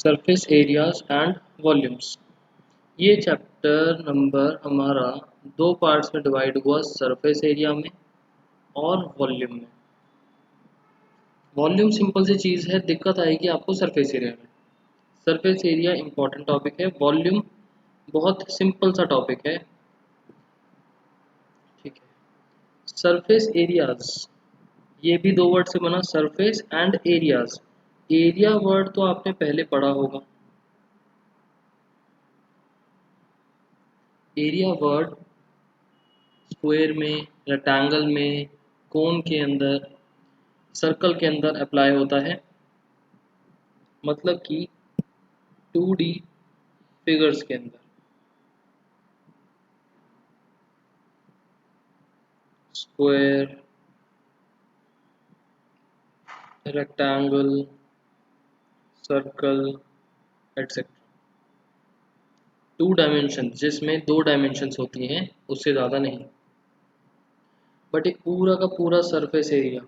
Surface areas and volumes. ये chapter number हमारा दो पार्ट्स में डिवाइड हुआ, सरफेस एरिया में और वॉल्यूम में। वॉल्यूम सिंपल सी चीज़ है, दिक्कत आएगी आपको सरफेस एरिया में। सरफेस एरिया इंपॉर्टेंट टॉपिक है, वॉल्यूम बहुत सिंपल सा टॉपिक है। ठीक है, सरफेस एरियाज ये भी दो वर्ड से बना, surface and areas. Area word तो आपने पहले पढ़ा होगा। एरिया वर्ड स्क्वायर में, रेक्टेंगल में, कोन के अंदर, सर्कल के अंदर अप्लाई होता है। मतलब कि 2D फिगर्स के अंदर square, rectangle, circle etcetera. 2 dimension जिसमें 2 डायमेंशंस होती हैं, उससे ज़्यादा नहीं। बट एक पूरा का पूरा सरफेस एरिया,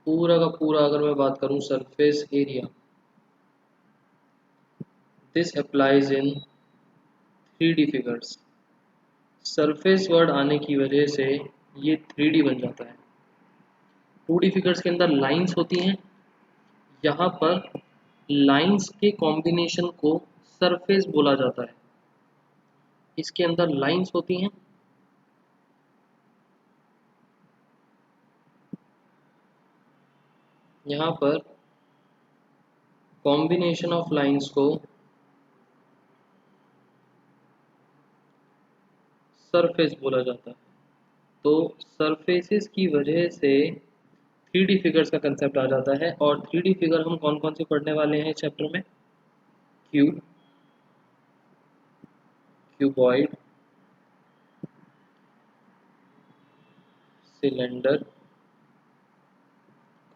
पूरा का पूरा अगर मैं बात करूं surface area, this applies in 3D figures. Surface word आने की वजह से ये 3D बन जाता है। 2D फिगर्स के अंदर लाइंस होती हैं, यहाँ पर लाइंस के कॉम्बिनेशन को सरफेस बोला जाता है। इसके अंदर लाइंस होती हैं, यहाँ पर कॉम्बिनेशन ऑफ लाइंस को सरफेस बोला जाता है। तो सरफेसेस की वजह से 3D फिगर्स का कंसेप्ट आ जाता है। और 3D फिगर हम कौन कौन से पढ़ने वाले हैं चैप्टर में? Cube, cuboid, cylinder,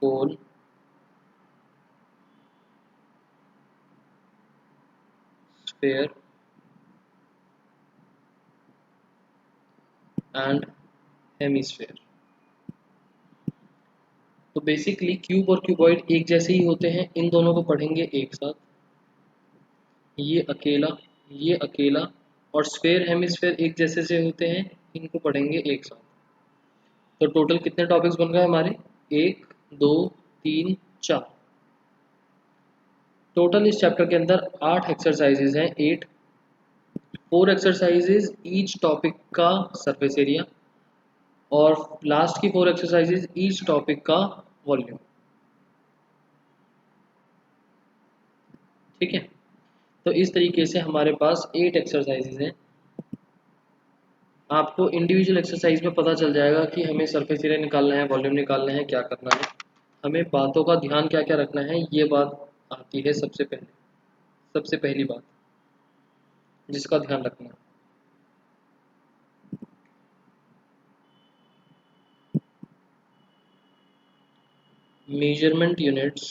cone, sphere and hemisphere. तो बेसिकली क्यूब और क्यूबॉइड एक जैसे ही होते हैं, इन दोनों को पढ़ेंगे एक साथ। ये अकेला, ये अकेला, और स्फेयर हेमिस्फेयर एक जैसे से होते हैं, इनको पढ़ेंगे एक साथ। तो टोटल कितने टॉपिक्स बन गए हमारे? 1 2 3 4। टोटल इस चैप्टर के अंदर 8 एक्सरसाइजेज हैं। 8, 4 एक्सरसाइजेज ईच टॉपिक का सरफेस एरिया, और लास्ट की 4 एक्सरसाइजेज ईच टॉपिक का वॉल्यूम। ठीक है, तो इस तरीके से हमारे पास 8 एक्सरसाइजेज हैं। आपको इंडिविजुअल एक्सरसाइज में पता चल जाएगा कि हमें सरफेस एरिया निकालना है, वॉल्यूम निकालना है, क्या करना है, हमें बातों का ध्यान क्या क्या रखना है। ये बात आती है सबसे पहले, सबसे पहली बात जिसका ध्यान रखना है। Measurement units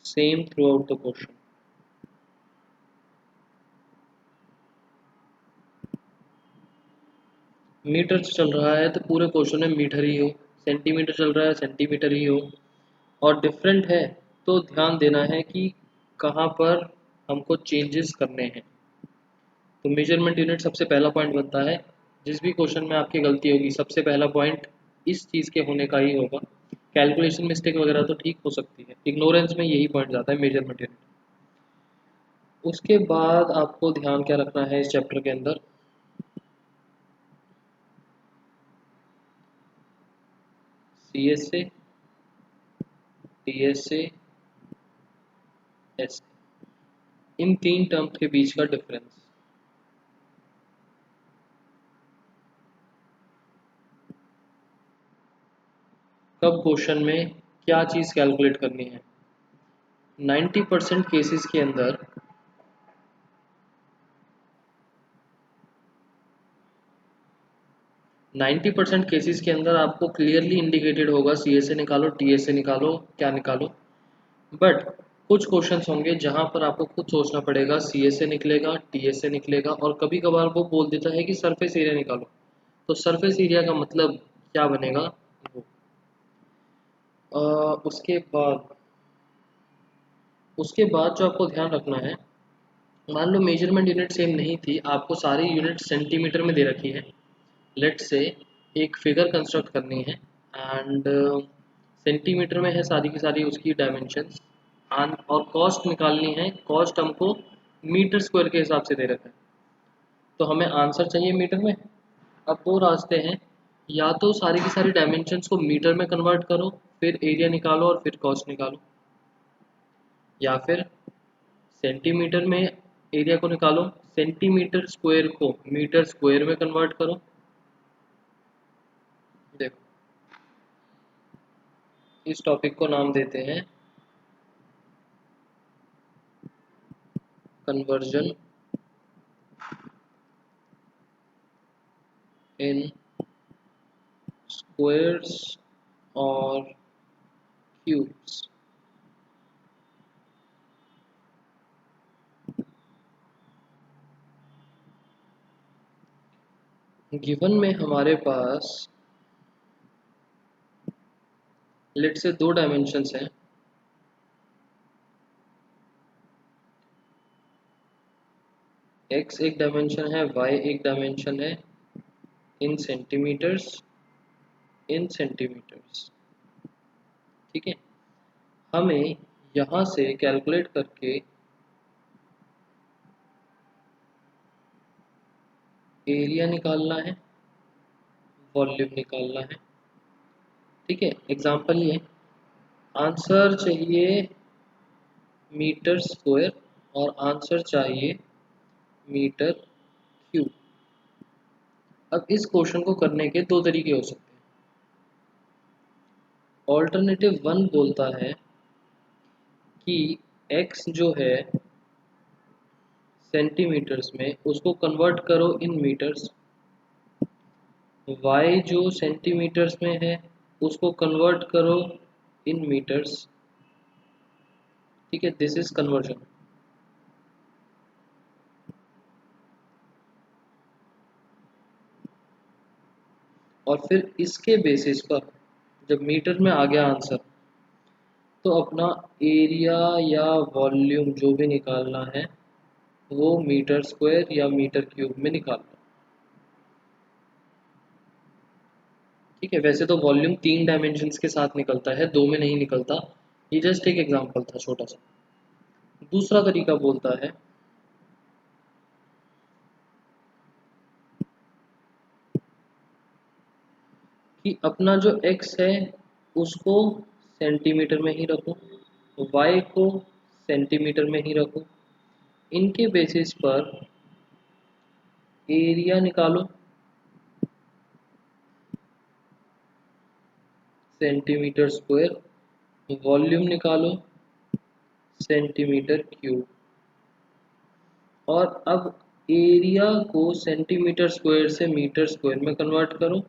same throughout the question. Meter चल रहा है तो पूरे क्वेश्चन में मीटर ही हो, सेंटीमीटर चल रहा है सेंटीमीटर ही हो, और डिफरेंट है तो ध्यान देना है कि कहाँ पर हमको चेंजेस करने हैं। तो मेजरमेंट यूनिट सबसे पहला पॉइंट बनता है। जिस भी क्वेश्चन में आपकी गलती होगी, सबसे पहला पॉइंट इस चीज़ के होने का ही होगा। कैलकुलेशन मिस्टेक वगैरह तो ठीक हो सकती है, इग्नोरेंस में यही पॉइंट जाता है, मेजरमेंट यूनिट। उसके बाद आपको ध्यान क्या रखना है इस चैप्टर के अंदर? CSA, TSA, SA, इन 3 टर्म्स के बीच का डिफरेंस। कब क्वेश्चन में क्या चीज़ कैलकुलेट करनी है? 90% केसेस के अंदर 90% केसेस के अंदर आपको क्लियरली इंडिकेटेड होगा CSA निकालो, TSA निकालो, क्या निकालो। बट कुछ क्वेश्चंस होंगे जहां पर आपको खुद सोचना पड़ेगा, CSA निकलेगा, TSA निकलेगा, और कभी कभार वो बोल देता है कि सरफेस एरिया निकालो। तो सरफेस एरिया का मतलब क्या बनेगा वो। उसके बाद जो आपको ध्यान रखना है, मान लो मेजरमेंट यूनिट सेम नहीं थी, आपको सारी यूनिट सेंटीमीटर में दे रखी है। लेट से एक फिगर कंस्ट्रक्ट करनी है एंड सेंटीमीटर में है सारी की सारी उसकी डायमेंशंस, और कॉस्ट निकालनी है। कॉस्ट हमको मीटर स्क्वायर के हिसाब से दे रखा है, तो हमें आंसर चाहिए मीटर में। अब दो रास्ते हैं, या तो सारी की सारी डायमेंशंस को मीटर में कन्वर्ट करो, फिर एरिया निकालो और फिर कॉस्ट निकालो, या फिर सेंटीमीटर में एरिया को निकालो, सेंटीमीटर स्क्वायर को मीटर स्क्वायर में कन्वर्ट करो। देखो, इस टॉपिक को नाम देते हैं कन्वर्जन इन स्क्वायर्स और क्यूब्स। गिवन में हमारे पास लेट से दो डायमेंशंस हैं, x एक डायमेंशन है, y एक डायमेंशन है, इन सेंटीमीटर्स, ठीक है। हमें यहाँ से कैलकुलेट करके एरिया निकालना है, वॉल्यूम निकालना है, ठीक है। एग्जांपल ये आंसर चाहिए मीटर स्क्वायर और आंसर चाहिए मीटर क्यूब। अब इस क्वेश्चन को करने के दो तरीके हो सकते हैं। ऑल्टरनेटिव वन बोलता है कि x जो है सेंटीमीटर्स में उसको कन्वर्ट करो इन मीटर्स, y जो सेंटीमीटर्स में है उसको कन्वर्ट करो इन मीटर्स, ठीक है। This is conversion. और फिर इसके बेसिस पर जब मीटर में आ गया आंसर, तो अपना एरिया या वॉल्यूम जो भी निकालना है वो मीटर स्क्वायर या मीटर क्यूब में निकालना, ठीक है। वैसे तो वॉल्यूम तीन डायमेंशंस के साथ निकलता है, दो में नहीं निकलता। ये जस्ट एक एग्जांपल था छोटा सा। दूसरा तरीका बोलता है कि अपना जो x है उसको सेंटीमीटर में ही रखो, y को सेंटीमीटर में ही रखो, इनके बेसिस पर एरिया निकालो सेंटीमीटर स्क्वायर, वॉल्यूम निकालो सेंटीमीटर क्यूब। और अब एरिया को सेंटीमीटर स्क्वायर से मीटर स्क्वायर में कन्वर्ट करो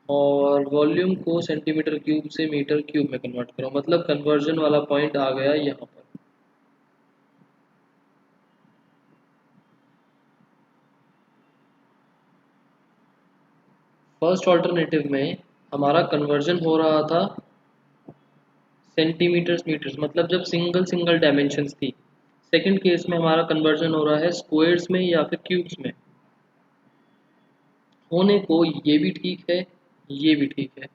और वॉल्यूम को सेंटीमीटर क्यूब से मीटर क्यूब में कन्वर्ट करो। मतलब कन्वर्जन वाला पॉइंट आ गया यहाँ पर। फर्स्ट ऑल्टरनेटिव में हमारा कन्वर्जन हो रहा था सेंटीमीटर्स मीटर्स, मतलब जब सिंगल सिंगल डायमेंशंस थी। सेकंड केस में हमारा कन्वर्जन हो रहा है स्क्वायर्स में या फिर क्यूब्स में। होने को ये भी ठीक है, ये भी ठीक है,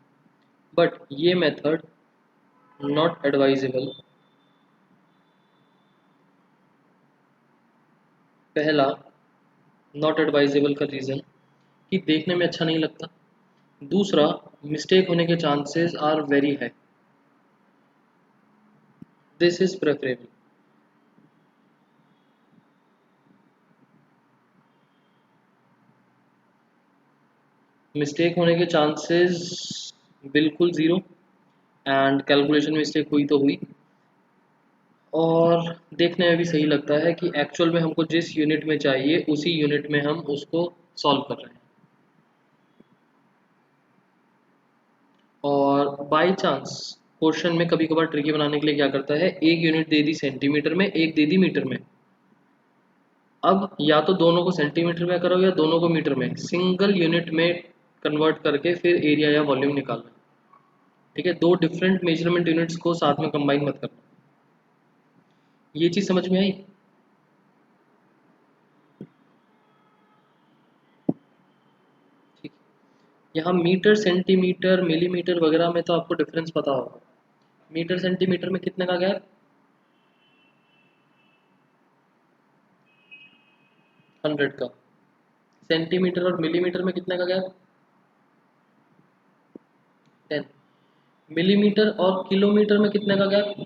बट ये मेथड नॉट एडवाइजेबल। पहला नॉट एडवाइजेबल का रीज़न कि देखने में अच्छा नहीं लगता। दूसरा, मिस्टेक होने के chances are very high. This is preferable. Mistake होने के चांसेस बिल्कुल ज़ीरो, एंड कैलकुलेशन मिस्टेक हुई तो हुई, और देखने में भी सही लगता है कि एक्चुअल में हमको जिस यूनिट में चाहिए उसी यूनिट में हम उसको सॉल्व कर रहे हैं। और बाय चांस क्वेश्चन में कभी कभार ट्रिकी बनाने के लिए क्या करता है, एक यूनिट दे दी सेंटीमीटर में, एक दे दी मीटर में। अब या तो दोनों को सेंटीमीटर में करो या दोनों को मीटर में, सिंगल यूनिट में कन्वर्ट करके फिर एरिया या वॉल्यूम निकालना। ठीक है, दो डिफरेंट मेजरमेंट यूनिट्स को साथ में कंबाइन मत करना। ये चीज समझ में आई? ठीक। यहाँ मीटर सेंटीमीटर मिलीमीटर वगैरह में तो आपको डिफरेंस पता होगा। मीटर सेंटीमीटर में कितने का गैप? 100 का। सेंटीमीटर और मिलीमीटर में कितने का गैप? 10। मिलीमीटर और किलोमीटर में कितने का गैप?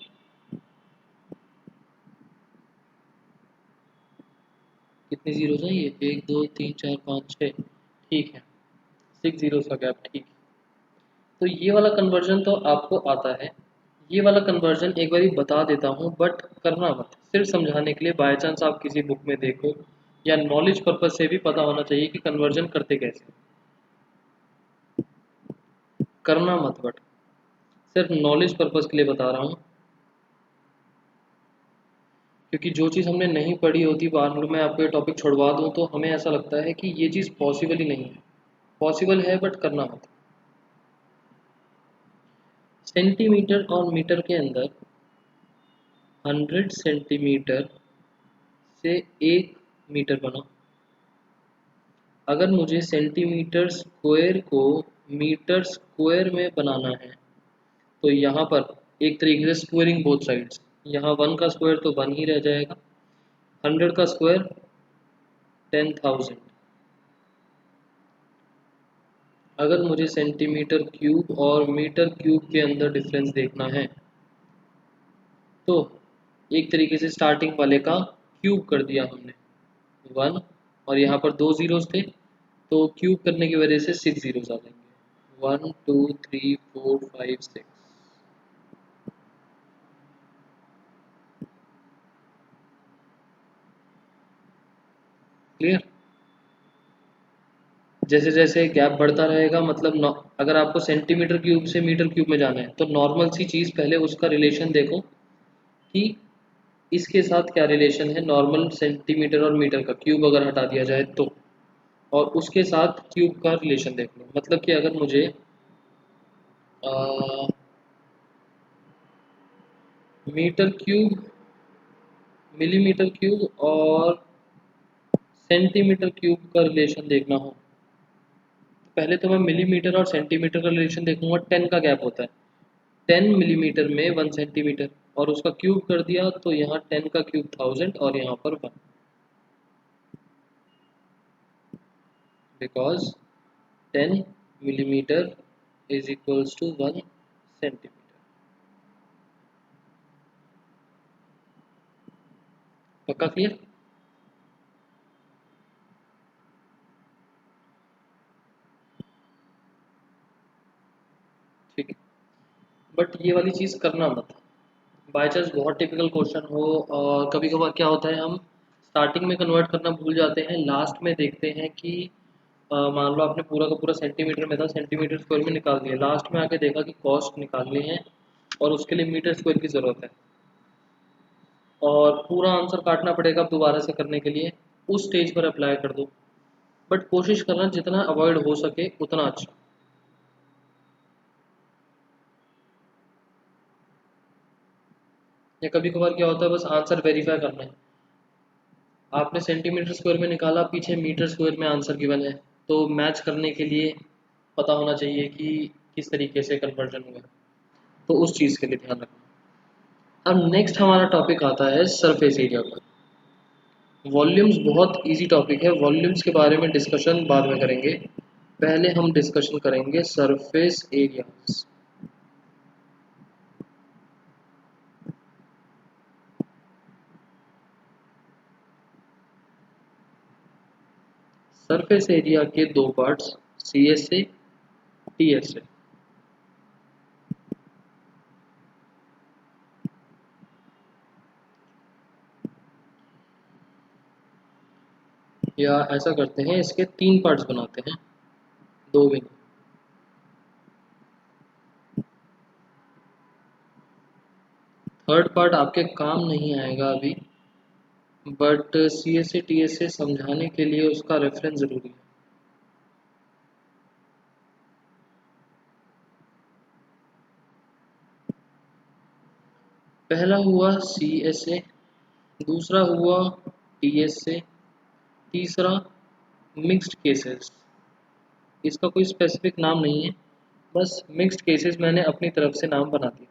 कितनी जीरो है ये? 1 2 3 4 5 6। ठीक है, 6 जीरो का गैप। ठीक। तो ये वाला कन्वर्जन तो आपको आता है। ये वाला कन्वर्जन एक बार बता देता हूँ, बट करना मत, सिर्फ समझाने के लिए। बाय चांस आप किसी बुक में देखो, या नॉलेज पर्पज से भी पता होना चाहिए कि कन्वर्जन करते कैसे। करना मत, बट सिर्फ नॉलेज पर्पज के लिए बता रहा हूँ। क्योंकि जो चीज़ हमने नहीं पढ़ी होती, मान लो मैं आपको ये टॉपिक छुड़वा दूँ तो हमें ऐसा लगता है कि ये चीज़ पॉसिबल ही नहीं है। पॉसिबल है, बट करना मत। सेंटीमीटर और मीटर के अंदर 100 सेंटीमीटर से 1 मीटर बना। अगर मुझे सेंटीमीटर स्क्वायर को मीटर स्क्वायर में बनाना है, तो यहाँ पर एक तरीके से स्क्वायरिंग बोथ साइड्स। यहाँ 1 का स्क्वायर तो 1 ही रह जाएगा, 100 का स्क्वायर 10,000। अगर मुझे सेंटीमीटर क्यूब और मीटर क्यूब के अंदर डिफरेंस देखना है, तो एक तरीके से स्टार्टिंग वाले का क्यूब कर दिया हमने 1, और यहाँ पर 2 जीरोस थे, तो क्यूब करने की वजह से 6 जीरोस आ जाएंगे। 1 2 3 4 5 6। क्लियर? जैसे जैसे गैप बढ़ता रहेगा, मतलब अगर आपको सेंटीमीटर क्यूब से मीटर क्यूब में जाना है, तो नॉर्मल सी चीज़ पहले उसका रिलेशन देखो कि इसके साथ क्या रिलेशन है। नॉर्मल सेंटीमीटर और मीटर का क्यूब अगर हटा दिया जाए तो, और उसके साथ क्यूब का रिलेशन देख लो। मतलब कि अगर मुझे मीटर क्यूब, मिलीमीटर क्यूब और सेंटीमीटर क्यूब का रिलेशन देखना हो, पहले तो मैं मिलीमीटर और सेंटीमीटर का रिलेशन देखूंगा। 10 का गैप होता है, 10 मिलीमीटर में 1 सेंटीमीटर, और उसका क्यूब कर दिया तो यहाँ 10 का क्यूब 1000 और यहाँ पर 1, because 10 millimeter is equals to 1 centimeter. पक्का क्लियर? ठीक है, बट ये वाली चीज़ करना मत। बाई चांस बहुत टिपिकल क्वेश्चन हो, और कभी कभार क्या होता है, हम स्टार्टिंग में कन्वर्ट करना भूल जाते हैं, लास्ट में देखते हैं कि मान लो आपने पूरा का पूरा सेंटीमीटर में था, सेंटीमीटर स्क्वायर में निकाल दिया, लास्ट में आके देखा कि कॉस्ट निकालनी है और उसके लिए मीटर स्क्वायर की ज़रूरत है, और पूरा आंसर काटना पड़ेगा अब दोबारा से करने के लिए। उस स्टेज पर अप्लाई कर दो, बट कोशिश करना जितना अवॉइड हो सके उतना अच्छा। या कभी कभार क्या होता है, बस आंसर वेरीफाई करना है, आपने सेंटीमीटर स्क्वायर में निकाला, पीछे मीटर स्क्वायर में आंसर गिवन है, तो मैच करने के लिए पता होना चाहिए कि किस तरीके से कन्वर्जन हुआ है, तो उस चीज़ के लिए ध्यान रखना। अब नेक्स्ट हमारा टॉपिक आता है सरफेस एरिया का। वॉल्यूम्स बहुत इजी टॉपिक है, वॉल्यूम्स के बारे में डिस्कशन बाद में करेंगे, पहले हम डिस्कशन करेंगे सरफेस एरियाज। सरफेस एरिया के दो parts, C S A, T S A. या ऐसा करते हैं, इसके 3 पार्ट्स बनाते हैं, दो भी नहीं। थर्ड पार्ट आपके काम नहीं आएगा अभी, but C S A T S A समझाने के लिए उसका रेफरेंस ज़रूरी है। पहला हुआ सी एस ए, दूसरा हुआ टी एस ए, तीसरा मिक्स्ड केसेस। इसका कोई स्पेसिफिक नाम नहीं है, बस मिक्स्ड केसेस मैंने अपनी तरफ से नाम बना दिया।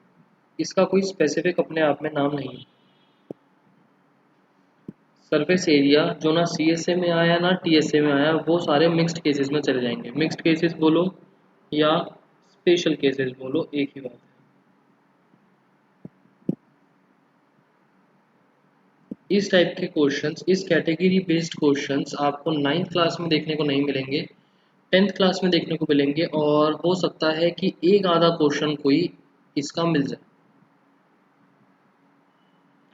इसका कोई स्पेसिफिक अपने आप में नाम नहीं है। सरफेस एरिया जो ना सी एस ए में आया ना टी एस ए में आया, वो सारे मिक्स्ड केसेस में चले जाएंगे। मिक्स्ड केसेस बोलो या स्पेशल केसेस बोलो, एक ही बात है। इस टाइप के क्वेश्चंस, इस कैटेगरी बेस्ड क्वेश्चंस आपको 9th क्लास में देखने को नहीं मिलेंगे, 10th क्लास में देखने को मिलेंगे, और हो सकता है कि एक आधा क्वेश्चन कोई इसका मिल जाए,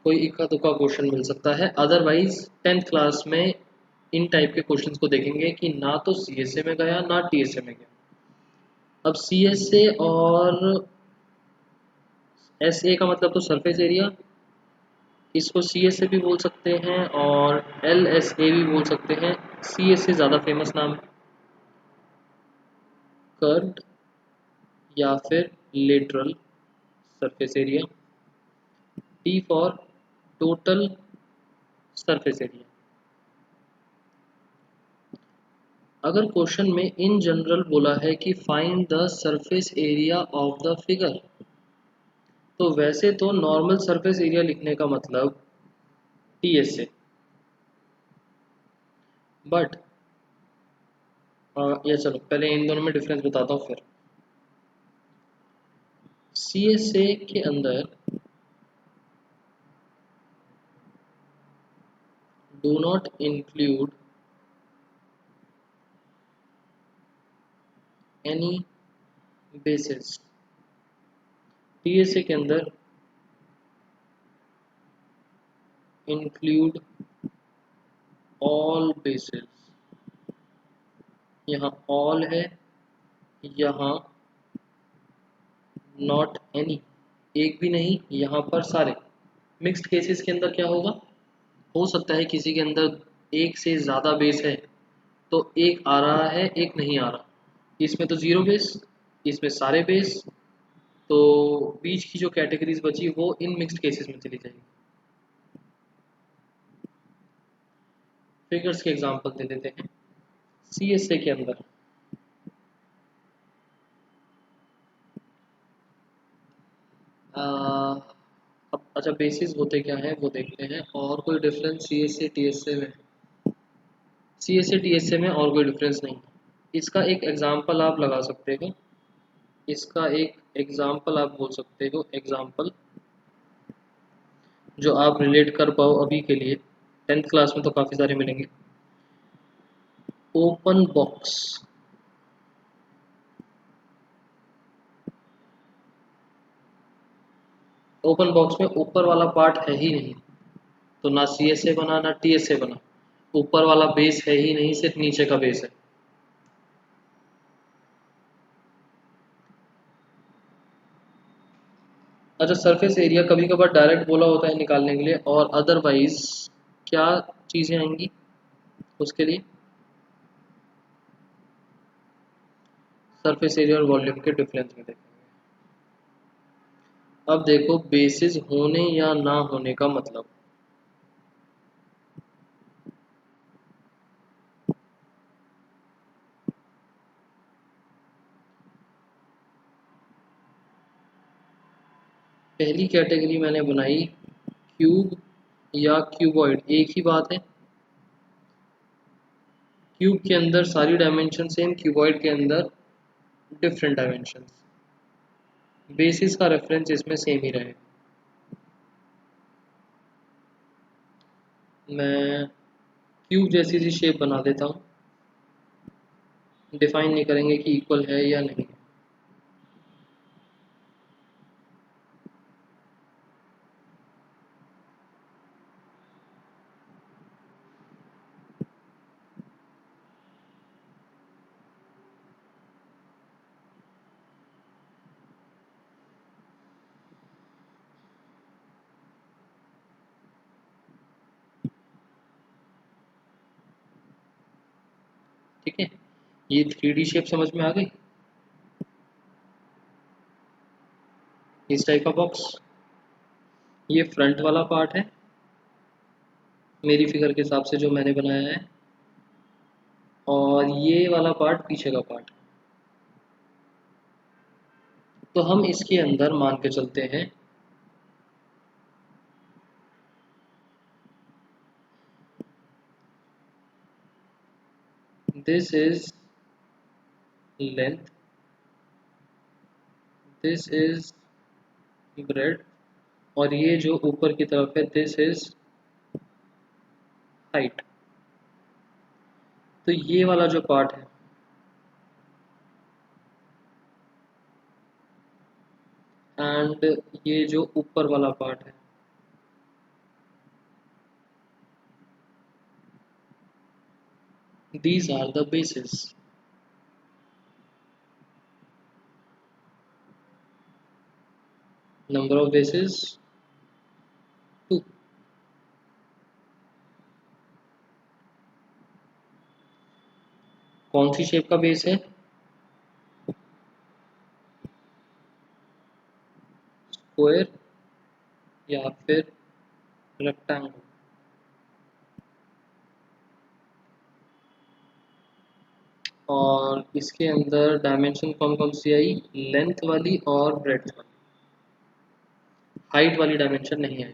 कोई इक्का दुक्का क्वेश्चन मिल सकता है। अदरवाइज 10th क्लास में इन टाइप के क्वेश्चंस को देखेंगे कि ना तो सी एस ए में गया ना टी एस ए में गया। अब सी एस ए और एस ए का मतलब तो सरफेस एरिया, इसको सी एस ए भी बोल सकते हैं और एल एस ए भी बोल सकते हैं। सी एस ए ज़्यादा फेमस नाम है, कर्व्ड या फिर lateral surface area. T for total surface area. अगर क्वेश्चन में इन जनरल बोला है कि find the surface area of the figure, तो वैसे तो नॉर्मल सरफेस एरिया लिखने का मतलब टी एस ए, बट या चलो पहले इन दोनों में डिफरेंस बताता हूँ फिर। सी एस ए के अंदर do not include any basis. T S ए के अंदर इंक्लूड ऑल बेसिस। यहाँ ऑल है, यहाँ नॉट एनी, एक भी नहीं, यहाँ पर सारे। मिक्स्ड केसेस के अंदर क्या होगा, हो सकता है किसी के अंदर एक से ज़्यादा बेस है, तो एक आ रहा है एक नहीं आ रहा। इसमें तो ज़ीरो बेस, इसमें सारे बेस, तो बीच की जो कैटेगरीज बची वो इन मिक्स्ड केसेस में चली जाएगी। फिगर्स के एग्जांपल दे देते हैं। सी एस ए के अंदर अब अच्छा बेसिस होते क्या है वो देखते हैं, और कोई difference C S A T S A में? C S A T S A में और कोई डिफरेंस नहीं। इसका एक एग्जांपल आप लगा सकते हो, इसका एक एग्जांपल आप बोल सकते हो, एग्जांपल जो आप रिलेट कर पाओ अभी के लिए। 10th क्लास में तो काफ़ी सारे मिलेंगे। Open box. ओपन बॉक्स में ऊपर वाला पार्ट है ही नहीं, तो ना सी एस ए बना ना टी एस ए बना। ऊपर वाला बेस है ही नहीं, सिर्फ नीचे का बेस है। अच्छा, सरफेस एरिया कभी कभार डायरेक्ट बोला होता है निकालने के लिए, और अदरवाइज क्या चीज़ें आएंगी उसके लिए? सरफेस एरिया और वॉल्यूम के डिफरेंस में देखेंगे। अब देखो बेसिस होने या ना होने का मतलब। पहली कैटेगरी मैंने बनाई क्यूब या क्यूबॉइड, एक ही बात है। क्यूब के अंदर सारी डायमेंशन सेम, क्यूबॉइड के अंदर डिफरेंट डायमेंशन। बेसिस का रेफरेंस इसमें सेम ही रहे। मैं क्यूब जैसी सी शेप बना देता हूँ, डिफाइन नहीं करेंगे कि इक्वल है या नहीं। ठीक है, ये 3D शेप समझ में आ गई, इस टाइप का बॉक्स। ये फ्रंट वाला पार्ट है मेरी फिगर के हिसाब से जो मैंने बनाया है, और ये वाला पार्ट पीछे का पार्ट है। तो हम इसके अंदर मान के चलते हैं this is length, this is bread, और ये जो ऊपर की तरफ है दिस इज हाइट। तो ये वाला जो पार्ट है एंड ये जो ऊपर वाला पार्ट है, these are the bases। Number of bases 2। कौन सी शेप का बेस है? स्क्वायर या फिर रेक्टेंगल। और इसके अंदर डायमेंशन कौन कौन सी आई? लेंथ वाली और ब्रेड्थ वाली, हाइट वाली डायमेंशन नहीं आई।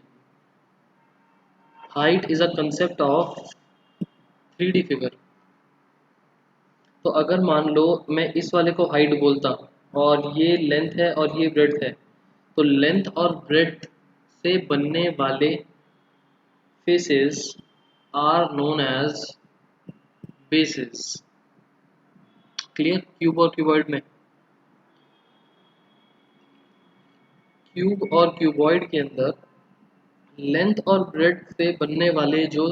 Height is a concept of 3D figure. तो अगर मान लो मैं इस वाले को हाइट बोलता और ये लेंथ है और ये ब्रेड्थ है, तो लेंथ और ब्रेड्थ से बनने वाले faces are known as bases. Clear? Cube और क्यूबॉइड में, क्यूब और क्यूबॉइड के अंदर लेंथ और ब्रेड्थ से बनने वाले जो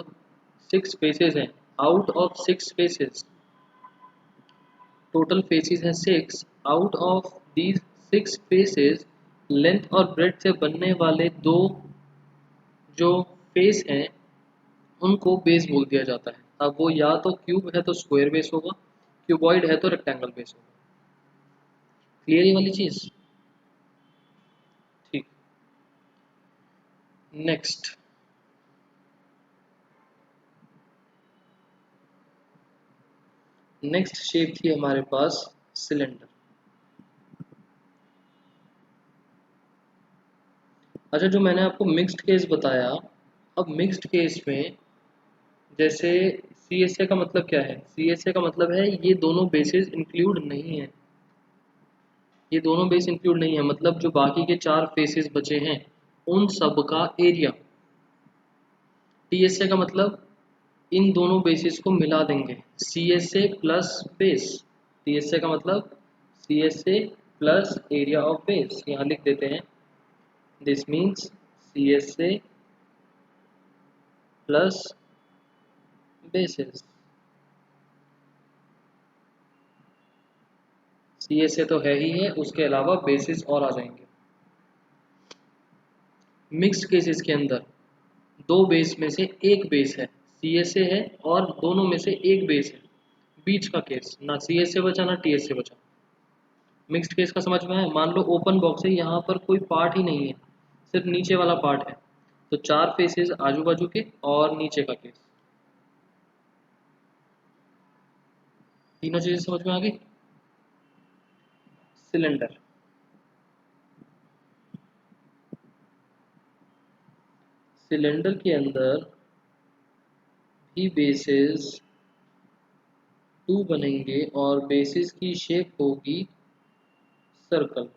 6 फेसेस हैं, out of 6 faces, total faces हैं 6, out of these 6 faces length और ब्रेड्थ से बनने वाले दो जो फेस हैं उनको बेस बोल दिया जाता है। अब वो या तो क्यूब है तो स्क्वायर बेस होगा, क्यूबॉइड है तो रेक्टेंगल बेस होगा। क्लियर ये वाली चीज? ठीक। नेक्स्ट, नेक्स्ट शेप थी हमारे पास सिलेंडर। अच्छा, जो मैंने आपको मिक्स्ड केस बताया, अब मिक्स्ड केस में जैसे CSA का मतलब क्या है? CSA का मतलब है ये दोनों बेसिस इंक्लूड नहीं है, ये दोनों बेस इंक्लूड नहीं है, मतलब जो बाकी के 4 फेसेस बचे हैं उन सब का एरिया। TSA का मतलब इन दोनों बेसिस को मिला देंगे, CSA प्लस बेस। TSA का मतलब CSA plus area of base, यहाँ लिख देते हैं this means CSA plus basis. CSA तो है ही है, उसके अलावा बेसिस और आ जाएंगे। मिक्स्ड केसेस के अंदर दो बेस में से एक बेस है, CSA है और दोनों में से एक बेस है, बीच का केस ना CSA बचा ना TSA बचा। मिक्स्ड केस का समझ में है? मान लो ओपन बॉक्स है, यहाँ पर कोई पार्ट ही नहीं है, सिर्फ नीचे वाला पार्ट है, तो 4 फेसेस आजू बाजू के और नीचे का केस, तीनों चीजें समझ में आ गई। सिलेंडर, सिलेंडर के अंदर भी बेसिस 2 बनेंगे और बेसिस की शेप होगी सर्कल।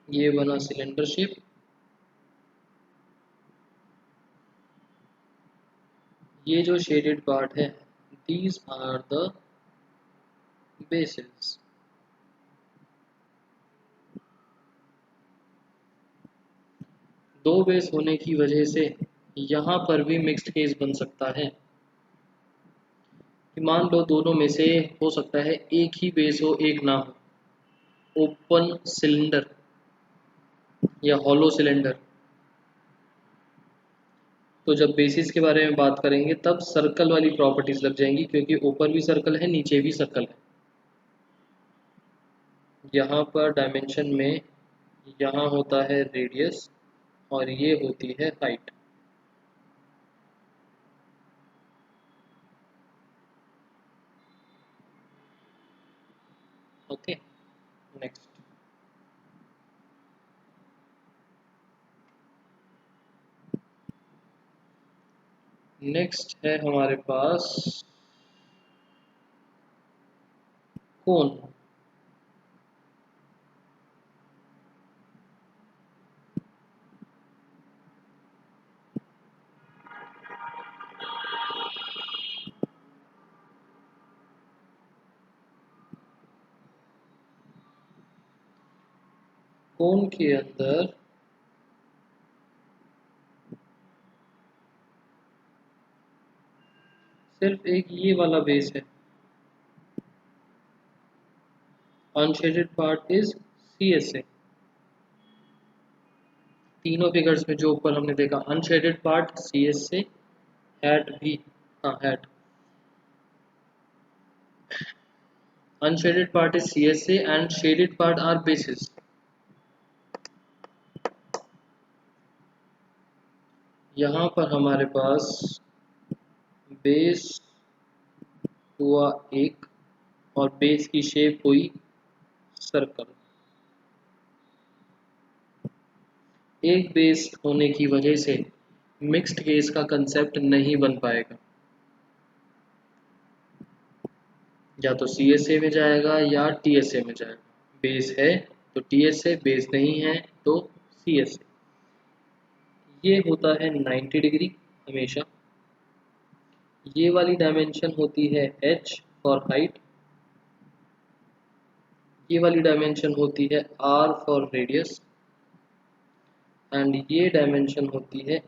ये बना सिलेंडर शेप, ये जो शेडेड पार्ट है दीज आर द बेसिस। दो बेस होने की वजह से यहाँ पर भी मिक्स्ड केस बन सकता है कि मान लो दोनों में से हो सकता है एक ही बेस हो एक ना हो। ओपन सिलेंडर, या हॉलो सिलेंडर। तो जब बेसिस के बारे में बात करेंगे तब सर्कल वाली प्रॉपर्टीज लग जाएंगी, क्योंकि ऊपर भी सर्कल है नीचे भी सर्कल है। यहाँ पर डायमेंशन में यहाँ होता है रेडियस और ये होती है हाइट। Okay, next. नेक्स्ट है हमारे पास कोन। कोन के अंदर सिर्फ एक ये वाला बेस है, अनशेडेड पार्ट इज CSA। तीनों फिगर्स में जो ऊपर हमने देखा, अनशेडेड पार्ट CSA, हैट भी, हाँ hat, unshaded part is CSA and shaded part are bases. यहाँ पर हमारे पास बेस हुआ एक और बेस की शेप हुई सर्कल। एक बेस होने की वजह से मिक्स्ड केस का कंसेप्ट नहीं बन पाएगा, या तो CSA में जाएगा या TSA में जाएगा। बेस है तो TSA, बेस नहीं है तो CSA। ये होता है 90 डिग्री हमेशा। ये वाली डायमेंशन होती है H फॉर हाइट, ये वाली डायमेंशन होती है R फॉर रेडियस, एंड ये डायमेंशन होती है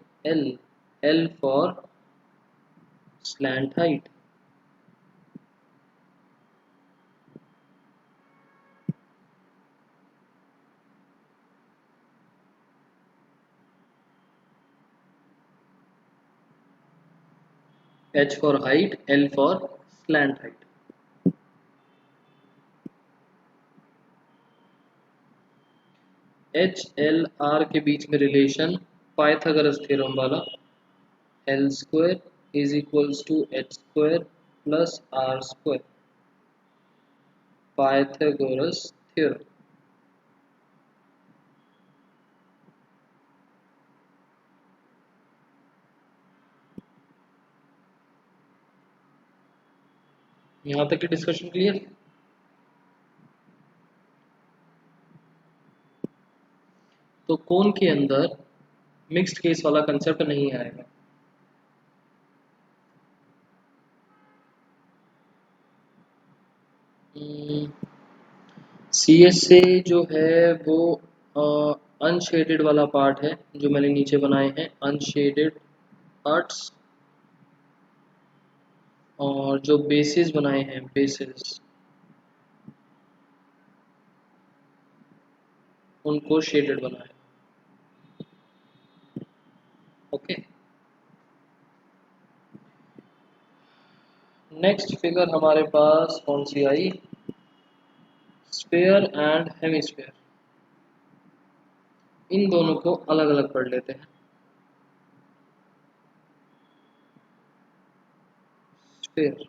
L for slant height. H for height, L for slant height. H L R के बीच में रिलेशन पाइथागोरस थ्योरम वाला, L square is equals to H square plus R square, Pythagoras theorem. यहाँ तक की डिस्कशन क्लियर। तो कोन के अंदर मिक्स्ड केस वाला कंसेप्ट नहीं आएगा। CSA जो है वो अनशेडेड वाला पार्ट है, जो मैंने नीचे बनाए हैं अनशेडेड पार्ट्स, और जो बेसिस बनाए हैं बेसिस, उनको शेडेड बनाए। ओके, नेक्स्ट फिगर हमारे पास कौन सी आई, स्फीयर एंड हेमिस्फीयर। इन दोनों को अलग अलग पढ़ लेते हैं। स्फीयर,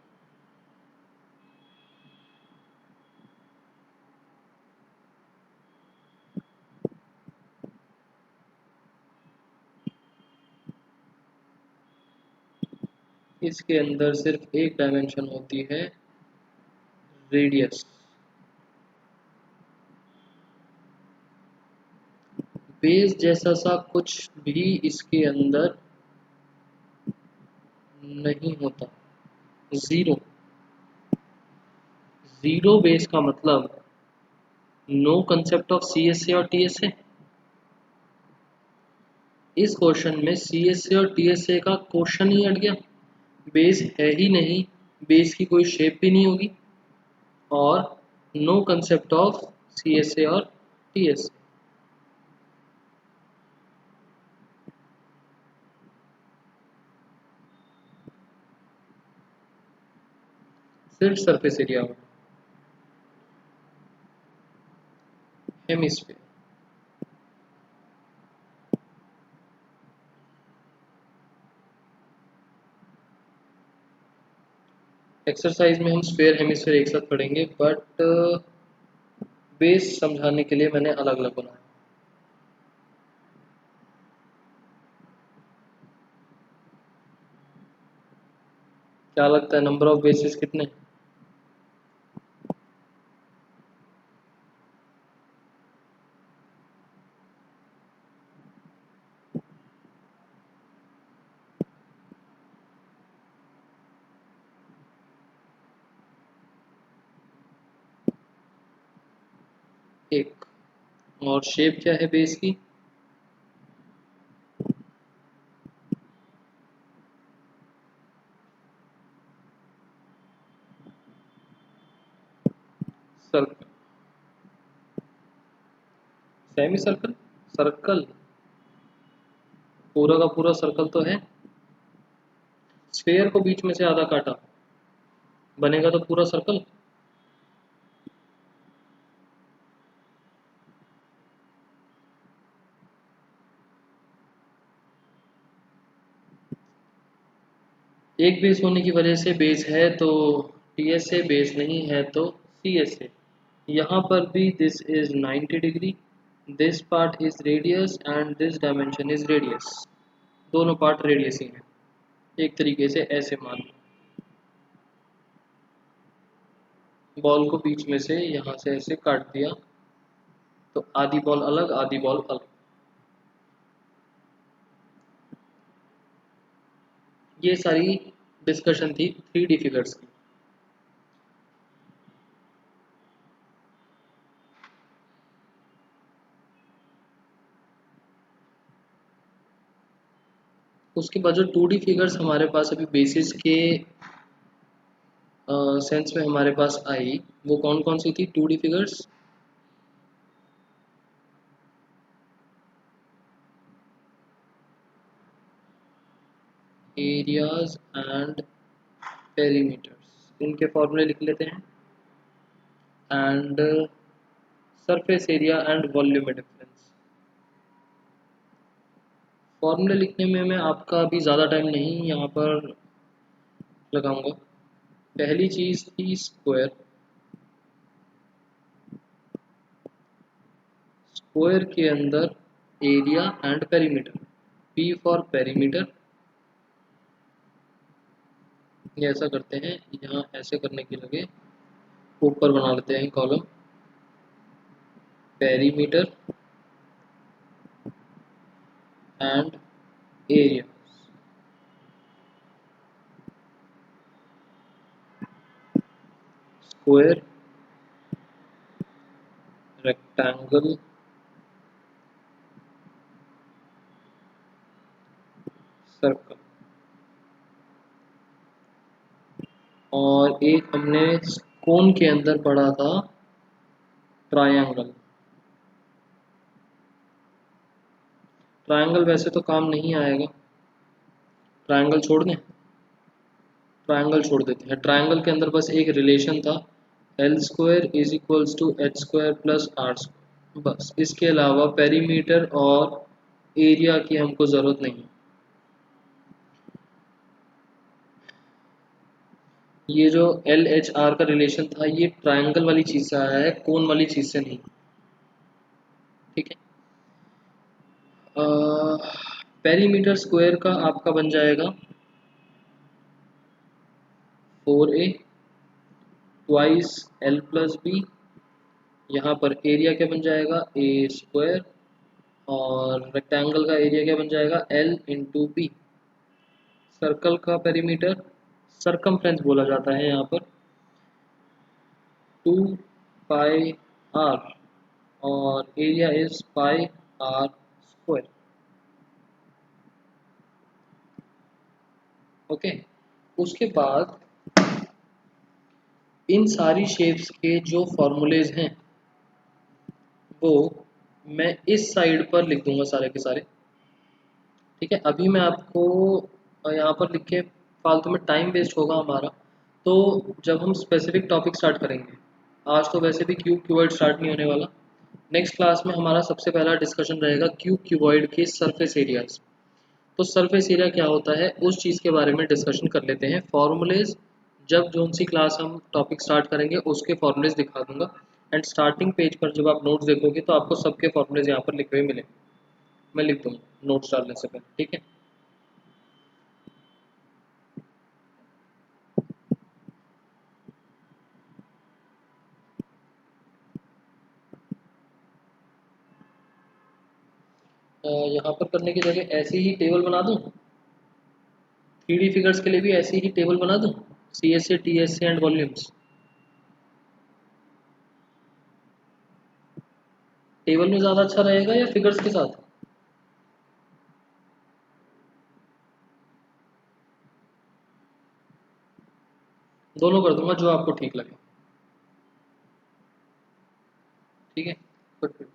इसके अंदर सिर्फ एक डायमेंशन होती है रेडियस। बेस जैसा सा कुछ भी इसके अंदर नहीं होता, जीरो। जीरो बेस का मतलब नो कंसेप्ट ऑफ CSA और TSA। इस क्वेश्चन में CSA और TSA का क्वेश्चन ही हट गया। बेस है ही नहीं, बेस की कोई शेप भी नहीं होगी, और नो कंसेप्ट ऑफ CSA और TSA। सिर्फ सरफेस एरिया में। हेमिस्फीयर, एक्सरसाइज में हम स्फीयर हेमिस्फीयर एक साथ पढ़ेंगे, बट बेस समझाने के लिए मैंने अलग अलग बनाया। क्या लगता है नंबर ऑफ बेसिस कितने? एक। और शेप क्या है बेस की? सर्कल, सेमी सर्कल, सर्कल, पूरा का पूरा सर्कल तो है। स्फीयर को बीच में से आधा काटा, बनेगा तो पूरा सर्कल। एक बेस होने की वजह से बेस है तो टीएस से, बेस नहीं है तो सीएस से। यहाँ पर भी this is 90 degree, this part is radius and this dimension is radius. दोनों पार्ट रेडियस ही हैं। एक तरीके से ऐसे मान लो, बॉल को बीच में से यहाँ से ऐसे काट दिया तो आधी बॉल अलग, आधी बॉल अलग। ये सारी डिस्कशन थी 3D फिगर्स की। उसके बाद जो 2D फिगर्स हमारे पास अभी बेसिस के सेंस में हमारे पास आई, वो कौन कौन सी थी 2D figures? Areas and perimeters, इनके फॉर्मूले लिख लेते हैं। And surface area and volume difference. फॉर्मूले लिखने में मैं आपका अभी ज़्यादा टाइम नहीं यहाँ पर लगाऊंगा। पहली चीज़ थी स्क्वायर, स्क्वायर के अंदर area and perimeter, P for perimeter. ये ऐसा करते हैं, यहाँ ऐसे करने की लगे ऊपर बना लेते हैं column, perimeter and area. Square, rectangle, circle, और एक हमने कोन के अंदर पढ़ा था ट्रायंगल। ट्रायंगल वैसे तो काम नहीं आएगा, ट्रायंगल छोड़ दें, ट्रायंगल छोड़ देते हैं। ट्रायंगल के अंदर बस एक रिलेशन था, L square is equals to H square plus R square, बस। इसके अलावा पेरीमीटर और एरिया की हमको ज़रूरत नहीं। ये जो एल एच आर का रिलेशन था, ये ट्रायंगल वाली चीज़ से आया है, कोन वाली चीज़ से नहीं। ठीक है। पेरीमीटर स्क्वायर का आपका बन जाएगा 4a twice L plus B. यहाँ पर एरिया क्या बन जाएगा, ए स्क्वायर, और रेक्टेंगल का एरिया क्या बन जाएगा, एल इंटू बी। सर्कल का पेरीमीटर सरकमफ्रेंस बोला जाता है यहाँ पर, 2 पाई आर, और area is pi r square. Okay. उसके बाद इन सारी शेप्स के जो फॉर्मूलेज हैं वो मैं इस साइड पर लिख दूंगा सारे के सारे। ठीक है। अभी मैं आपको यहाँ पर लिख के फालतू में टाइम वेस्ट होगा हमारा, तो जब हम स्पेसिफिक टॉपिक स्टार्ट करेंगे, आज तो वैसे भी क्यूब क्यूबॉइड स्टार्ट नहीं होने वाला। नेक्स्ट क्लास में हमारा सबसे पहला डिस्कशन रहेगा क्यूब क्यूबॉइड के सरफेस एरियाज। तो सरफेस एरिया क्या होता है उस चीज़ के बारे में डिस्कशन कर लेते हैं। फॉर्मूलेज जब जो सी क्लास हम टॉपिक स्टार्ट करेंगे उसके फॉर्मूलेज दिखा दूंगा। एंड स्टार्टिंग पेज पर जब आप नोट्स देखोगे तो आपको सबके फॉर्मूलेज यहाँ पर लिखे हुए मिले, मैं लिख दूंगा नोट्स डालने से पहले, ठीक है। यहाँ पर करने की जगह ऐसी ही टेबल बना दूँ, 3D फिगर्स के लिए भी ऐसी ही टेबल बना दूँ, CSA TSA and volumes. Table में ज़्यादा अच्छा रहेगा या फिगर्स के साथ? दोनों कर दूंगा जो आपको ठीक लगे, ठीक है। गुड।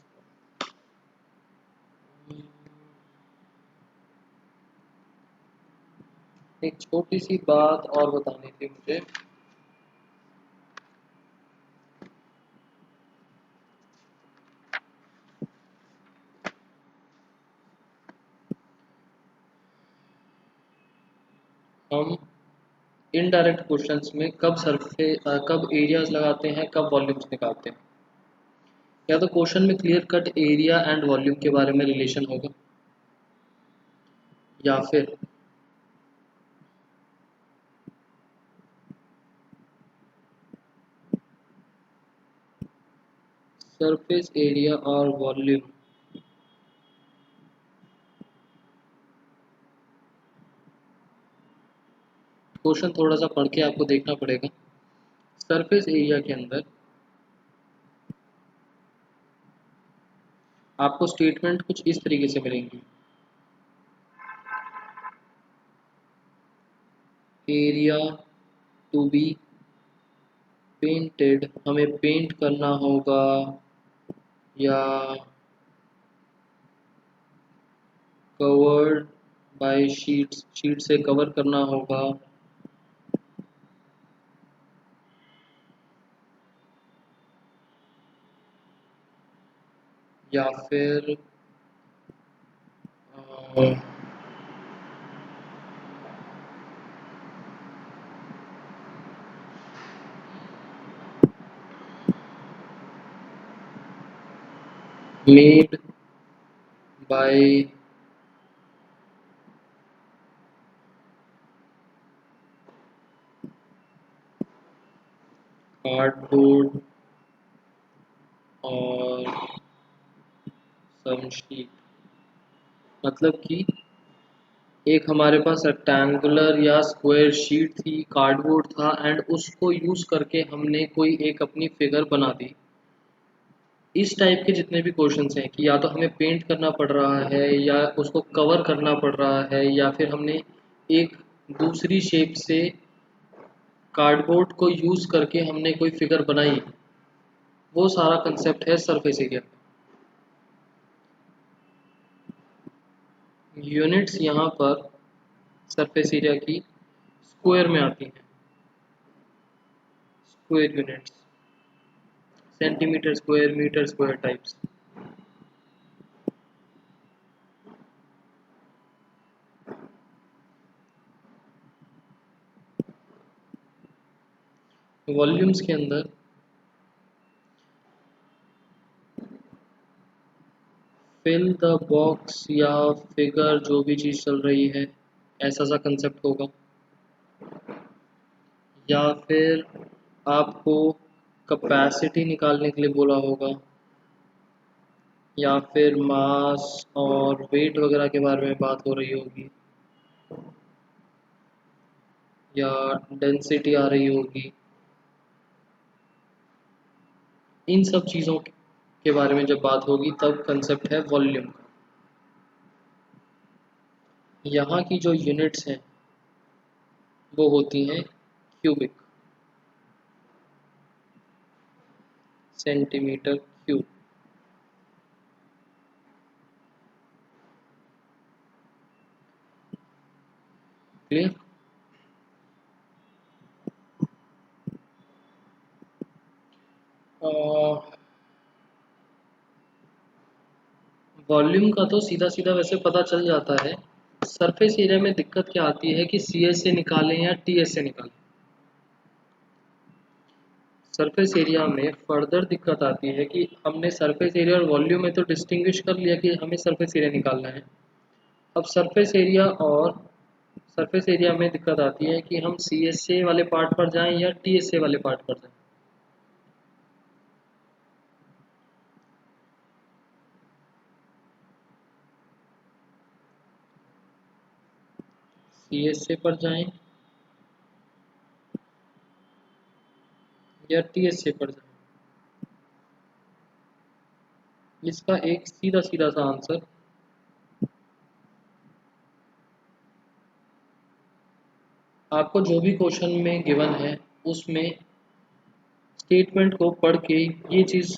एक छोटी सी बात और बतानी थी मुझे। हम इनडायरेक्ट क्वेश्चंस में कब एरियाज लगाते हैं, कब वॉल्यूम्स निकालते हैं। या तो क्वेश्चन में clear cut area and volume के बारे में रिलेशन होगा, या फिर सरफेस एरिया और वॉल्यूम क्वेश्चन थोड़ा सा पढ़ के आपको देखना पड़ेगा। सरफेस एरिया के अंदर आपको स्टेटमेंट कुछ इस तरीके से मिलेंगी। एरिया टू बी पेंटेड, हमें पेंट करना होगा, या कवर्ड बाय शीट्स, शीट से कवर करना होगा, या फिर मेड बाय कार्डबोर्ड और सम शीट। मतलब कि एक हमारे पास रेक्टेंगुलर या स्क्वायर शीट थी, कार्डबोर्ड था, एंड उसको यूज़ करके हमने कोई एक अपनी फिगर बना दी। इस टाइप के जितने भी क्वेश्चंस हैं कि या तो हमें पेंट करना पड़ रहा है, या उसको कवर करना पड़ रहा है, या फिर हमने एक दूसरी शेप से कार्डबोर्ड को यूज़ करके हमने कोई फिगर बनाई, वो सारा कंसेप्ट है सरफेस एरिया। यूनिट्स यहाँ पर सरफेस एरिया की स्क्वायर में आती हैं, square units, centimeter square, meter square types. Volumes के अंदर फिल द बॉक्स या फिगर जो भी चीज़ चल रही है, ऐसा सा कंसेप्ट होगा। या फिर आपको कैपेसिटी निकालने के लिए बोला होगा, या फिर मास और वेट वगैरह के बारे में बात हो रही होगी, या डेंसिटी आ रही होगी। इन सब चीज़ों के बारे में जब बात होगी तब कंसेप्ट है वॉल्यूम का। यहाँ की जो यूनिट्स हैं वो होती हैं cubic, centimetre cube. Clear? Volume का तो सीधा सीधा वैसे पता चल जाता है। सरफेस एरिया में दिक्कत क्या आती है कि सी एस से निकालें या टी एस से निकालें। सरफेस एरिया में फर्दर दिक्कत आती है कि हमने सरफेस एरिया और वॉल्यूम में तो डिस्टिंग्विश कर लिया कि हमें सरफेस एरिया निकालना है। अब सरफेस एरिया में दिक्कत आती है कि हम सी एस ए वाले पार्ट पर जाएं या टी एस ए वाले पार्ट पर जाएं। सी एस ए पर जाएं या टी एस ए पर जाएं। इसका एक सीधा सीधा सा आंसर, आपको जो भी क्वेश्चन में गिवन है उसमें स्टेटमेंट को पढ़ के ये चीज़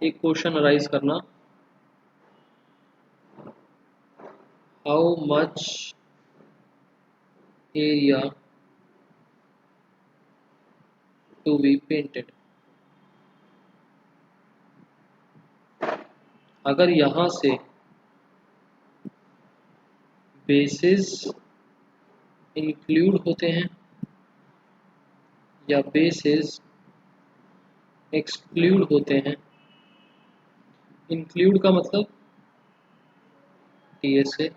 एक क्वेश्चन अराइज करना, how much area to be painted. अगर यहाँ से बेसिस इंक्लूड होते हैं या बेसिस एक्सक्लूड होते हैं, इंक्लूड का मतलब टी एस ए,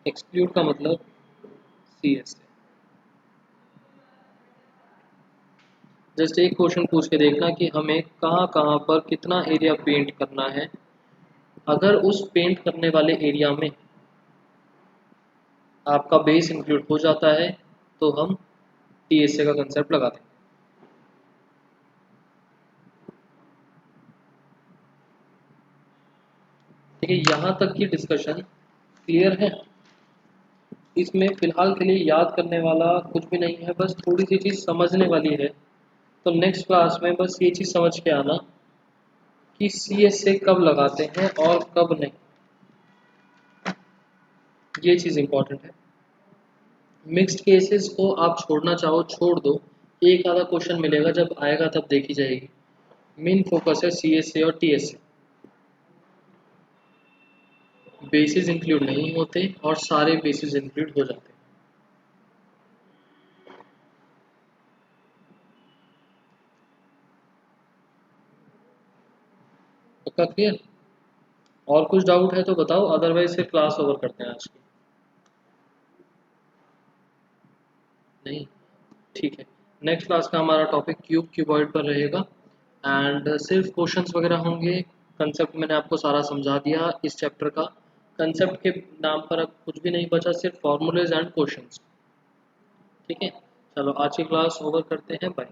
एक्सक्लूड का मतलब सी एस ए। जस्ट एक क्वेश्चन पूछ के देखना कि हमें कहाँ कहाँ पर कितना एरिया पेंट करना है। अगर उस पेंट करने वाले एरिया में आपका बेस इंक्लूड हो जाता है तो हम टी एस ए का कंसेप्ट लगाते हैं। ठीक है, यहाँ तक की डिस्कशन क्लियर है। इसमें फिलहाल के लिए याद करने वाला कुछ भी नहीं है, बस थोड़ी सी चीज़ समझने वाली है। तो नेक्स्ट क्लास में बस ये चीज़ समझ के आना कि सी एस ए कब लगाते हैं और कब नहीं, ये चीज़ इंपॉर्टेंट है। मिक्स्ड केसेस को आप छोड़ना चाहो छोड़ दो, एक आधा क्वेश्चन मिलेगा जब आएगा तब देखी जाएगी। मेन फोकस है सी एस ए और टी एस ए। बेसिस इंक्लूड नहीं होते और सारे बेसिस इंक्लूड हो जाते हैं। पक्का क्लियर? और कुछ डाउट है तो बताओ, अदरवाइज फिर क्लास ओवर करते हैं आज की। नहीं, ठीक है। नेक्स्ट क्लास का हमारा टॉपिक क्यूब क्यूबॉइड पर रहेगा एंड सिर्फ क्वेश्चंस वगैरह होंगे। कंसेप्ट मैंने आपको सारा समझा दिया इस चैप्टर का। कंसेप्ट के नाम पर अब कुछ भी नहीं बचा, सिर्फ फॉर्मूलेज एंड क्वेश्चंस। ठीक है, चलो आज की क्लास ओवर करते हैं, बाय।